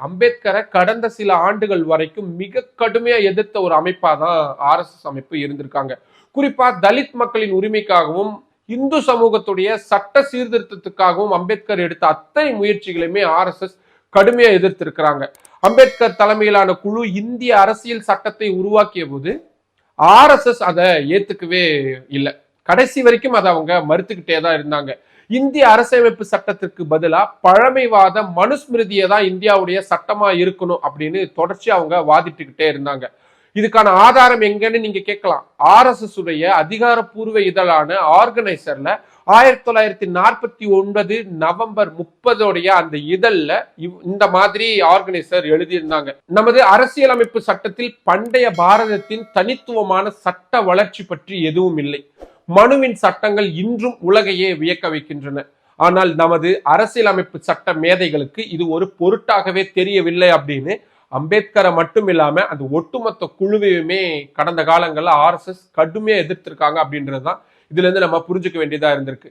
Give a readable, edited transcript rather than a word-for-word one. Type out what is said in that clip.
அம்பேத்கரை கடந்த சில ஆண்டுகள் வரைக்கும் மிக கடுமையா எதிர்த்த ஒரு அமைப்பா தான் RSS அமைப்பு இருந்திருக்காங்க. குறிப்பா தலித் மக்களின் உரிமைக்காகவும் இந்து சமூகத்துடைய சட்ட சீர்திருத்தத்துக்காகவும் அம்பேத்கர் எடுத்த அத்தனை முயற்சிகளையுமே RSS கடுமையா எதிர்த்திருக்கிறாங்க. அம்பேத்கர் தலைமையிலான குழு இந்திய அரசியல் சட்டத்தை உருவாக்கிய போது RSS அதை ஏத்துக்கவே இல்லை. கடைசி வரைக்கும் அதை அவங்க மறுத்துக்கிட்டே தான் இருந்தாங்க. இந்திய அரசியலமைப்பு சட்டத்திற்கு பதிலா பழமைவாத மனுஸ்மிருதியை தான் இந்தியாவுடைய சட்டமா இருக்கணும் அப்படின்னு தொடர்ச்சி அவங்க வாதிட்டுக்கிட்டே இருந்தாங்க. இதுக்கான ஆதாரம் எங்கன்னு நீங்க கேட்கலாம். RSS உடைய அதிகாரப்பூர்வ இதழான ஆர்கனைசர்ல 1949 நவம்பர் 30 அந்த இதழ்ல இந்த மாதிரி ஆர்கனைசர் எழுதியிருந்தாங்க. நமது அரசியலமைப்பு சட்டத்தில் பண்டைய பாரதத்தின் தனித்துவமான சட்ட வளர்ச்சி பற்றி எதுவும் இல்லை. மனுவின் சட்டங்கள் இன்றும் உலகையே வியக்க வைக்கின்றன. ஆனால் நமது அரசியலமைப்பு சட்ட மேதைகளுக்கு இது ஒரு பொருட்டாகவே தெரியவில்லை அப்படின்னு அம்பேத்கரை மட்டும் இல்லாம அந்த ஒட்டுமொத்த குழுவையுமே கடந்த காலங்கள்ல RSS கடுமையா எதிர்த்திருக்காங்க அப்படின்றதுதான் இதுல இருந்து நம்ம புரிஞ்சுக்க வேண்டியதா இருந்திருக்கு.